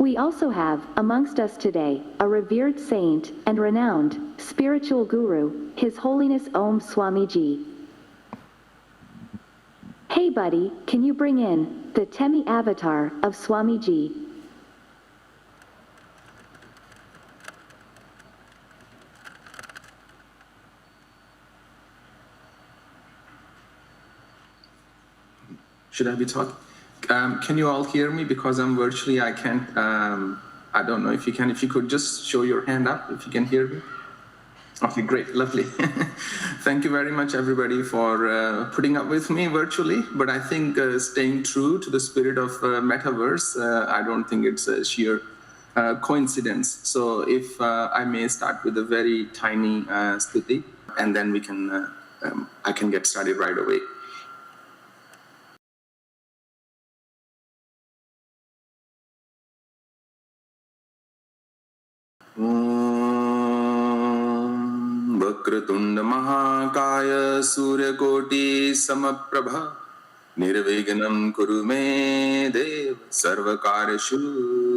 We also have, amongst us today, a revered saint and renowned spiritual guru, His Holiness Om Swami. Hey buddy, can you bring in the Temi avatar of Swamiji? Should I be talking? Can you all hear me? Because I'm virtually, I can't, I don't know if you can. If you could just show your hand up, if you can hear me. Okay, great, lovely. Thank you very much, everybody, for putting up with me virtually. But I think staying true to the spirit of metaverse, I don't think it's a sheer coincidence. So if I may start with a very tiny stuti, and then we can, I can get started right away. Vakratunda महाकाय सूर्यकोटि समप्रभा निर्विघ्नं कुरु मे देव सर्वकार्येषु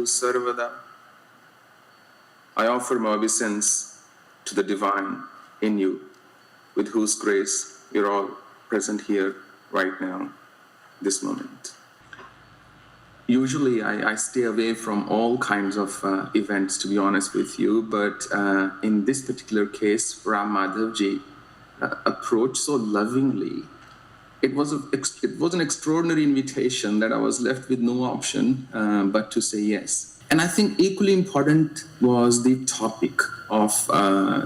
सर्वदा. I offer my obeisance to the divine in you, with whose grace you're all present here right now, this moment. Usually I stay away from all kinds of events, to be honest with you, but in this particular case, Ram Madhavji approached so lovingly. It was an extraordinary invitation that I was left with no option but to say yes. And I think equally important was the topic of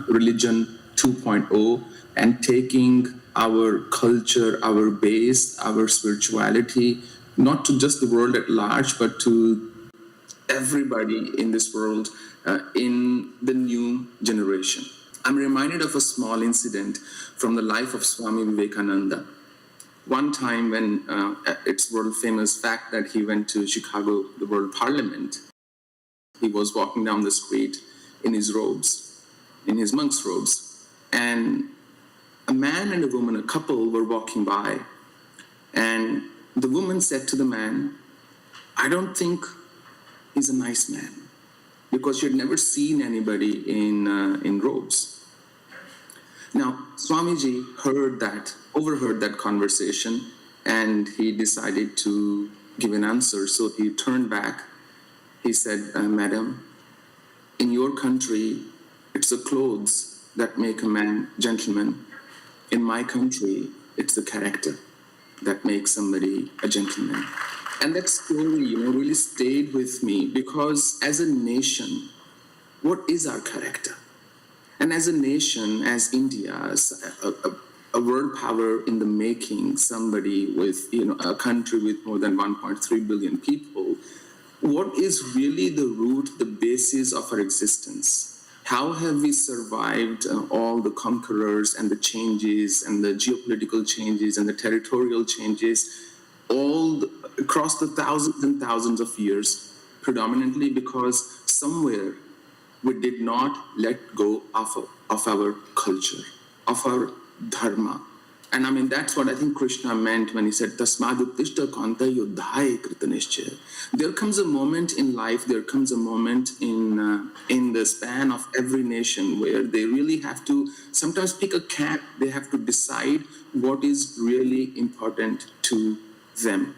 religion 2.0 and taking our culture, our base, our spirituality, not to just the world at large, but to everybody in this world in the new generation. I'm reminded of a small incident from the life of Swami Vivekananda. One time when it's world famous fact that he went to Chicago, the World Parliament, he was walking down the street in his robes, in his monk's robes, and a man and a woman, a couple, were walking by, and the woman said to the man, I don't think he's a nice man, because she had never seen anybody in robes. Now, Swamiji overheard that conversation, and he decided to give an answer. So he turned back. He said, Madam, in your country, it's the clothes that make a man gentleman. In my country, it's the character that makes somebody a gentleman. And that story, really stayed with me, because as a nation, what is our character? And as a nation, as India, as a world power in the making, somebody with, a country with more than 1.3 billion people, what is really the root, the basis of our existence? How have we survived all the conquerors and the changes and the geopolitical changes and the territorial changes across the thousands and thousands of years? Predominantly because somewhere we did not let go of our culture, of our Dharma. And that's what I think Krishna meant when he said, Tasmaduttishta kanta yuddhaya kritanishchaya. There comes a moment in life, there comes a moment in the span of every nation where they really have to sometimes pick a camp. They have to decide what is really important to them.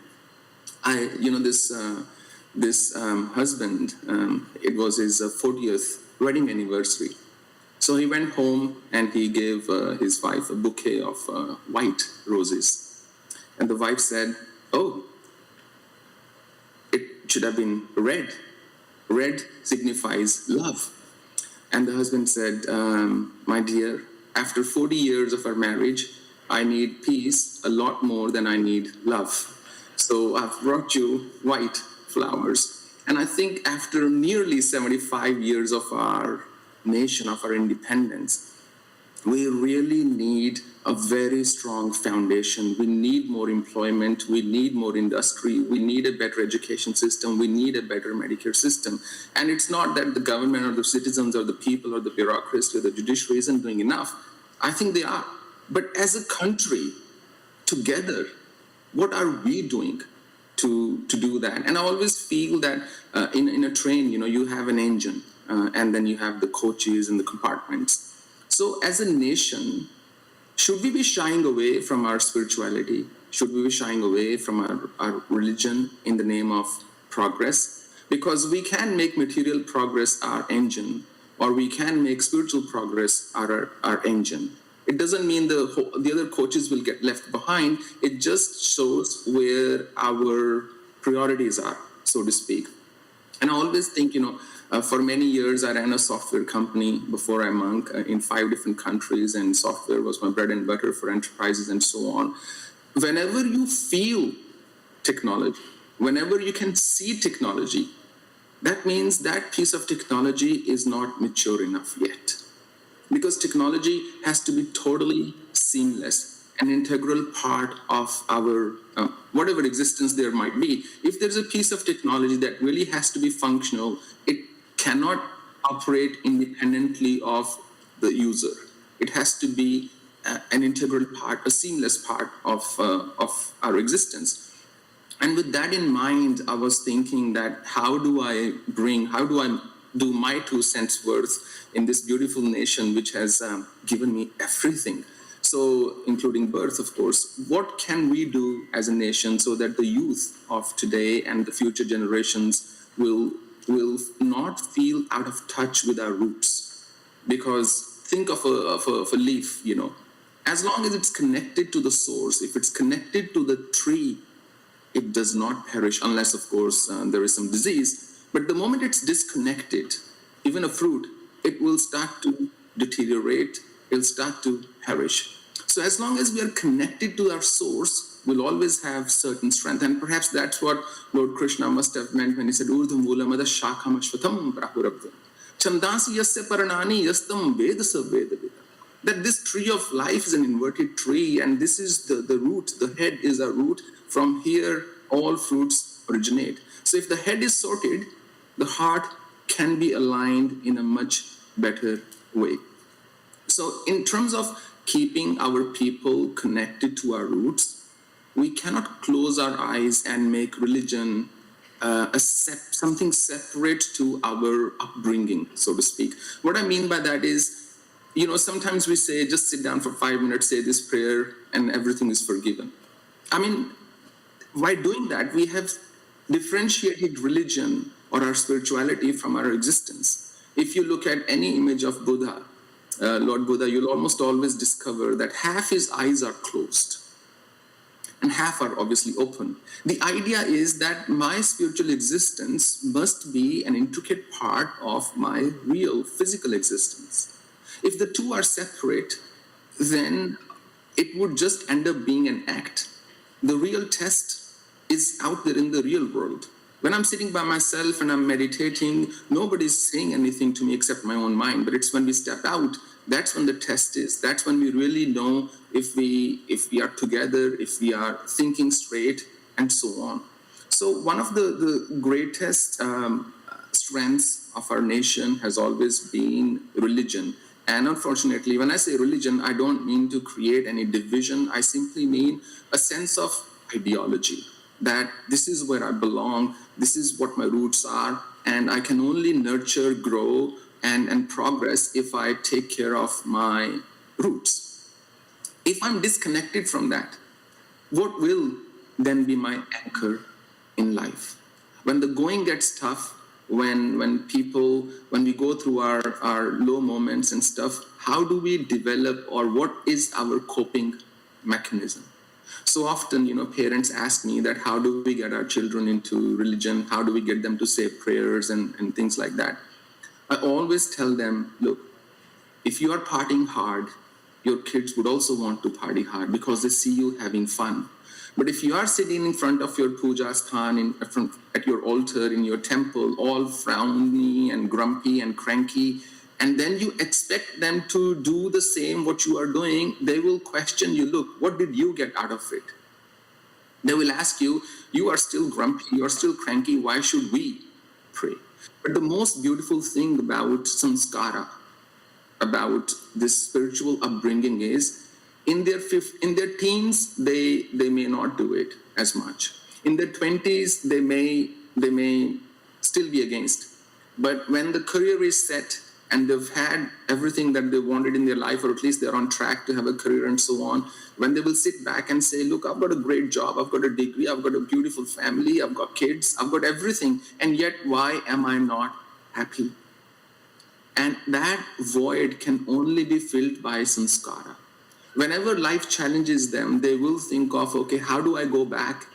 This husband, it was his 40th wedding anniversary. So he went home and he gave his wife a bouquet of white roses. And the wife said, oh, it should have been red. Red signifies love. And the husband said, my dear, after 40 years of our marriage, I need peace a lot more than I need love. So I've brought you white flowers. And I think after nearly 75 years of our nation, of our independence, we really need a very strong foundation. We need more employment. We need more industry. We need a better education system. We need a better Medicare system. And it's not that the government or the citizens or the people or the bureaucracy or the judiciary isn't doing enough. I think they are. But as a country, together, what are we doing to do that. And I always feel that in a train, you have an engine, and then you have the coaches and the compartments. So as a nation, should we be shying away from our spirituality? Should we be shying away from our religion in the name of progress? Because we can make material progress our engine, or we can make spiritual progress our engine. It doesn't mean the other coaches will get left behind. It just shows where our priorities are, so to speak. And I always think, for many years, I ran a software company before I monk in 5 different countries, and software was my bread and butter for enterprises and so on. Whenever you feel technology, whenever you can see technology, that means that piece of technology is not mature enough yet. Because technology has to be totally seamless, an integral part of our whatever existence there might be. If there's a piece of technology that really has to be functional, it cannot operate independently of the user. It has to be an integral part, a seamless part of our existence. And with that in mind, I was thinking that how do I do my 2 cents worth in this beautiful nation which has given me everything? So, including birth, of course. What can we do as a nation so that the youth of today and the future generations will not feel out of touch with our roots? Because think of a leaf, as long as it's connected to the source, if it's connected to the tree, it does not perish, unless, of course, there is some disease. But the moment it's disconnected, even a fruit, it will start to deteriorate, it'll start to perish. So as long as we are connected to our source, we'll always have certain strength. And perhaps that's what Lord Krishna must have meant when he said, Urdham Vulamada Shakham Ashvatam Prahurabdam. Chandasi Yasya Paranani Yastam Vedasa Vedavita. That this tree of life is an inverted tree, and this is the root, the head is a root. From here, all fruits originate. So if the head is sorted, the heart can be aligned in a much better way. So in terms of keeping our people connected to our roots, we cannot close our eyes and make religion something separate to our upbringing, so to speak. What I mean by that is, sometimes we say, just sit down for 5 minutes, say this prayer, and everything is forgiven. I mean, by doing that, we have differentiated religion or our spirituality from our existence. If you look at any image of Buddha, Lord Buddha, you'll almost always discover that half his eyes are closed and half are obviously open. The idea is that my spiritual existence must be an intricate part of my real physical existence. If the two are separate, then it would just end up being an act. The real test is out there in the real world. When I'm sitting by myself and I'm meditating, nobody's saying anything to me except my own mind. But it's when we step out, that's when the test is. That's when we really know if we are together, if we are thinking straight, and so on. So one of the greatest strengths of our nation has always been religion. And unfortunately, when I say religion, I don't mean to create any division. I simply mean a sense of ideology, that this is where I belong, this is what my roots are, and I can only nurture, grow, and progress if I take care of my roots. If I'm disconnected from that, what will then be my anchor in life? When the going gets tough, when we go through our low moments and stuff, how do we develop, or what is our coping mechanism? So often, parents ask me that how do we get our children into religion? How do we get them to say prayers and things like that? I always tell them, look, if you are partying hard, your kids would also want to party hard because they see you having fun. But if you are sitting in front of your puja sthan, at your altar, in your temple, all frowny and grumpy and cranky, and then you expect them to do the same what you are doing, they will question you, look, what did you get out of it? They will ask you, you are still grumpy, you are still cranky, why should we pray? But the most beautiful thing about samskara, about this spiritual upbringing is, in their teens, they may not do it as much. In their 20s, they may still be against. But when the career is set and they've had everything that they wanted in their life, or at least they're on track to have a career and so on, when they will sit back and say, look, I've got a great job, I've got a degree, I've got a beautiful family, I've got kids, I've got everything, and yet why am I not happy? And that void can only be filled by sanskara. Whenever life challenges them, they will think of, okay, how do I go back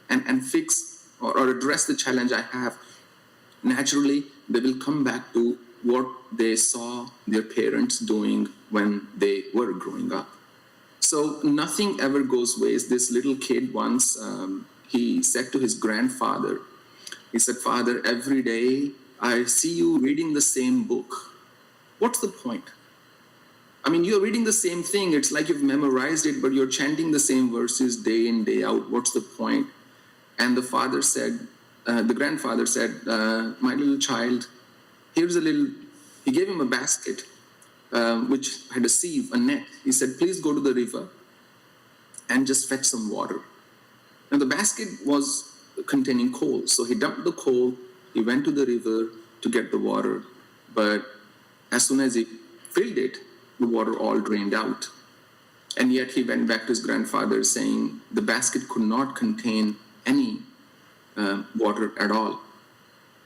and fix or address the challenge I have? Naturally, they will come back to what they saw their parents doing when they were growing up. So nothing ever goes waste. This little kid once, he said to his grandfather, he said, Father, every day I see you reading the same book. What's the point? I mean, you're reading the same thing. It's like you've memorized it, but you're chanting the same verses day in, day out. What's the point? And the father said, the grandfather said, my little child, he gave him a basket, which had a sieve, a net. He said, please go to the river and just fetch some water. Now the basket was containing coal. So he dumped the coal, he went to the river to get the water. But as soon as he filled it, the water all drained out. And yet he went back to his grandfather saying the basket could not contain any water at all.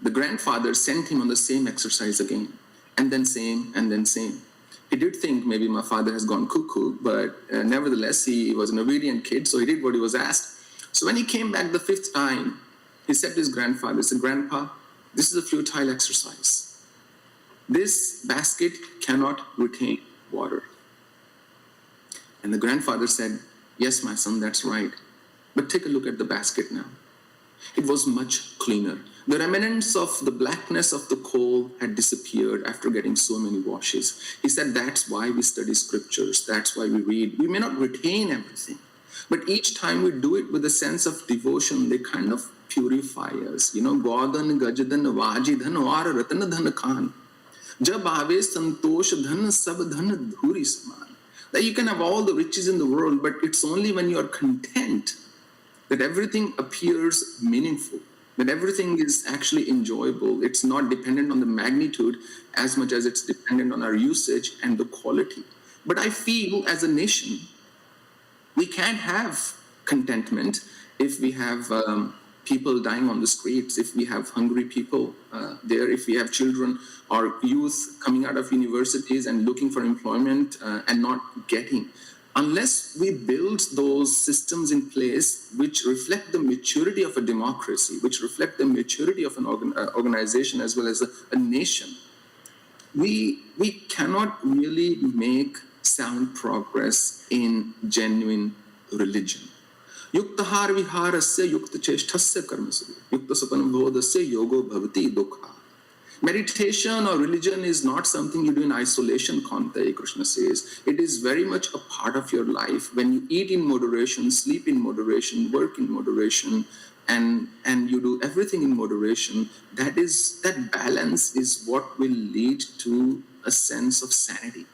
The grandfather sent him on the same exercise again, and then same, and then same. He did think maybe my father has gone cuckoo, but nevertheless, he was an obedient kid, so he did what he was asked. So when he came back the fifth time, he said to his grandfather, he said, Grandpa, this is a futile exercise. This basket cannot retain water. And the grandfather said, yes, my son, that's right. But take a look at the basket now. It was much cleaner. The remnants of the blackness of the coal had disappeared after getting so many washes. He said, that's why we study scriptures. That's why we read. We may not retain everything, but each time we do it with a sense of devotion, they kind of purify us. You know, Gaudan, Gajadan, Vajidhan, Var, Ratana, Dhan, Khan. Jab aave santosh dhan sab dhan dhuri saman. That you can have all the riches in the world, but it's only when you are content that everything appears meaningful, that everything is actually enjoyable. It's not dependent on the magnitude as much as it's dependent on our usage and the quality. But I feel as a nation, we can't have contentment if we have people dying on the streets, if we have hungry people there, if we have children or youth coming out of universities and looking for employment and not getting. Unless we build those systems in place which reflect the maturity of a democracy, which reflect the maturity of an organization as well as a nation, we cannot really make sound progress in genuine religion. Yuktahar viharasya yukta cheshthasya karmasya yukta sapanabodhasya yogo bhavati dukha. Meditation or religion is not something you do in isolation, Kante, Krishna says. It is very much a part of your life. When you eat in moderation, sleep in moderation, work in moderation, and you do everything in moderation, that balance is what will lead to a sense of sanity.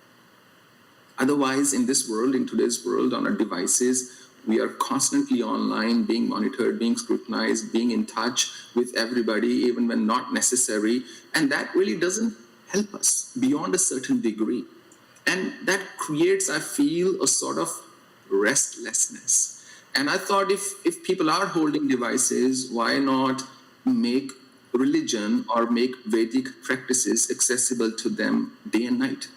Otherwise, in this world, in today's world, on our devices, we are constantly online, being monitored, being scrutinized, being in touch with everybody, even when not necessary. And that really doesn't help us beyond a certain degree. And that creates, I feel, a sort of restlessness. And I thought if people are holding devices, why not make religion or make Vedic practices accessible to them day and night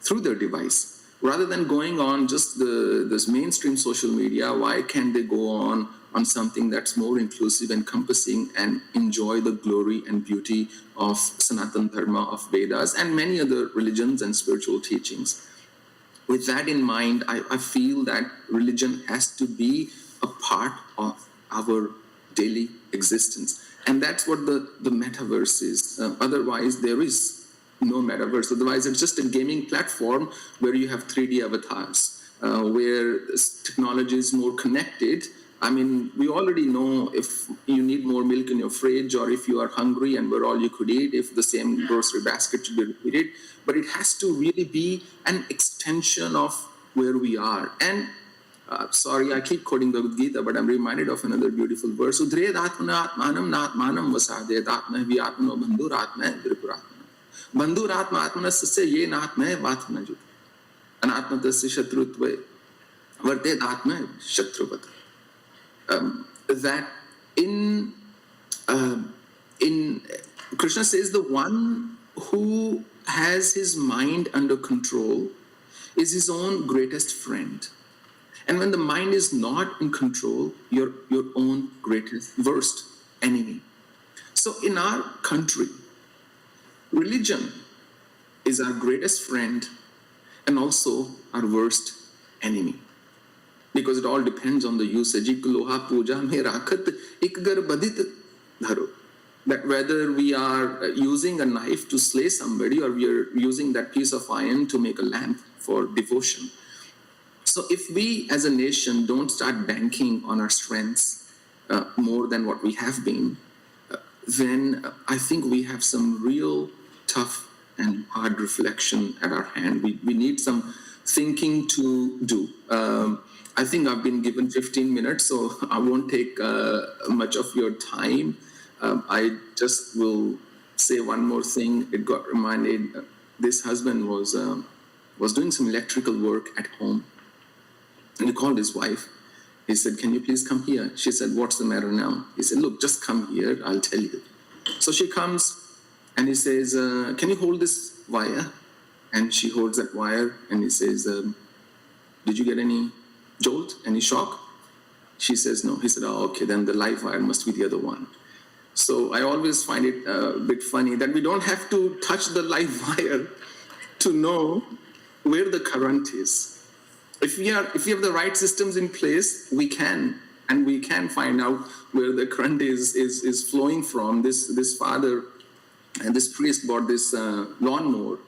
through their device? Rather than going on just this mainstream social media, why can't they go on something that's more inclusive, encompassing, and enjoy the glory and beauty of Sanatana Dharma, of Vedas, and many other religions and spiritual teachings? With that in mind, I feel that religion has to be a part of our daily existence. And that's what the metaverse is. Otherwise, there is no metaverse. Otherwise, it's just a gaming platform where you have 3D avatars, where technology is more connected. I mean, we already know if you need more milk in your fridge or if you are hungry and we're all you could eat, if the same grocery basket should be repeated. But it has to really be an extension of where we are. And Sorry, I keep quoting Bhagavad Gita, but I'm reminded of another beautiful verse. Udred atmana atmanam natmanam vasade atma vyatmano bandhur atma dripuratma. Bandhur atma atmana sasya ye natma vatmana jut. Anatma tasya shatrutve varted atma shatruvat. That in Krishna says the one who has his mind under control is his own greatest friend. And when the mind is not in control, your own greatest, worst enemy. So in our country, religion is our greatest friend and also our worst enemy. Because it all depends on the usage. That whether we are using a knife to slay somebody or we are using that piece of iron to make a lamp for devotion. So if we as a nation don't start banking on our strengths more than what we have been, then I think we have some real tough and hard reflection at our hand. We need some thinking to do. I think I've been given 15 minutes, so I won't take much of your time. I just will say one more thing. It got reminded, this husband was doing some electrical work at home. And he called his wife. He said, can you please come here? She said, what's the matter now? He said, look, just come here, I'll tell you. So she comes and he says, can you hold this wire? And she holds that wire and he says, did you get any jolt, any shock? She says, no. He said, oh, okay, then the live wire must be the other one. So I always find it a bit funny that we don't have to touch the live wire to know where the current is. If we have the right systems in place, we can find out where the current is flowing from. This father and this priest bought this lawnmower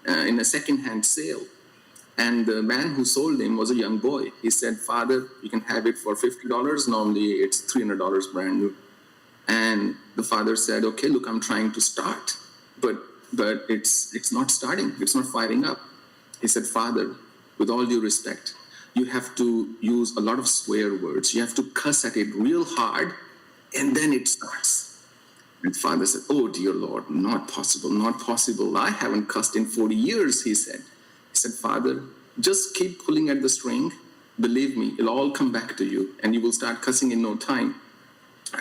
in a second-hand sale. And the man who sold him was a young boy. He said, Father, you can have it for $50. Normally it's $300 brand new. And the father said, okay, look, I'm trying to start, but it's not starting. It's not firing up. He said, Father, with all due respect, you have to use a lot of swear words. You have to cuss at it real hard, and then it starts. And father said, oh, dear Lord, not possible, not possible. I haven't cussed in 40 years, he said. He said, Father, just keep pulling at the string. Believe me, it'll all come back to you, and you will start cussing in no time.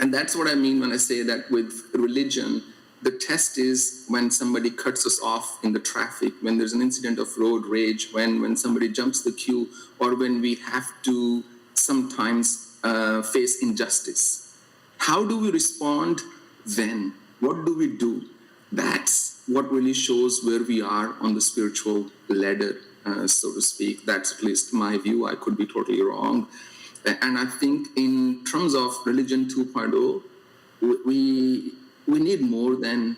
And that's what I mean when I say that with religion, the test is when somebody cuts us off in the traffic, when there's an incident of road rage, when somebody jumps the queue, or when we have to sometimes face injustice. How do we respond then? What do we do? That's what really shows where we are on the spiritual ladder, so to speak. That's at least my view. I could be totally wrong. And I think in terms of religion 2.0, we need more than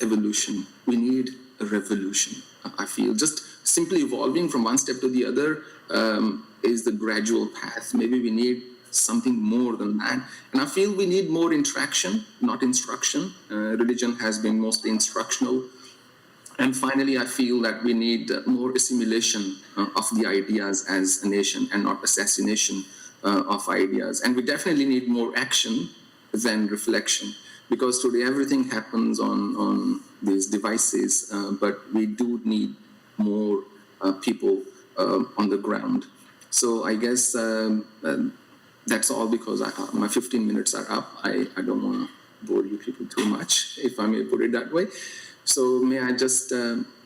evolution. We need a revolution. I feel just simply evolving from one step to the other is the gradual path. Maybe we need something more than that. And I feel we need more interaction, not instruction. Religion has been mostly instructional. And finally, I feel that we need more assimilation of the ideas as a nation and not assassination of ideas. And we definitely need more action than reflection, because today everything happens on these devices, but we do need more people on the ground. So I guess that's all, because my 15 minutes are up. I don't want to bore you people too much, if I may put it that way. So may I just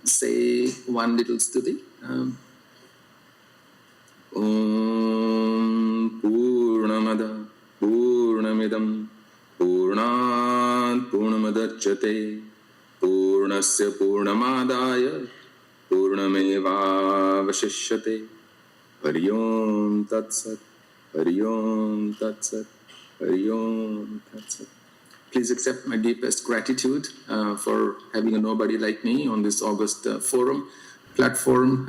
say one little stuti? Om Purnamada Purnamidam Purnat Purnamadachyate Purnasya Purnamadaya Purnameva Vashishyate. Hari Om Tat Sat, Hari Om Tat Sat, Hari Om Tat Sat. Please accept my deepest gratitude for having a nobody like me on this August platform.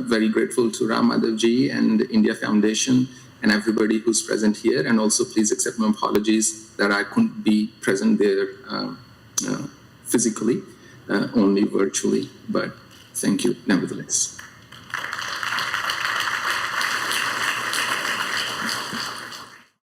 Very grateful to Ram Madhav Ji and India Foundation and everybody who's present here. And also please accept my apologies that I couldn't be present there physically, only virtually. But thank you nevertheless.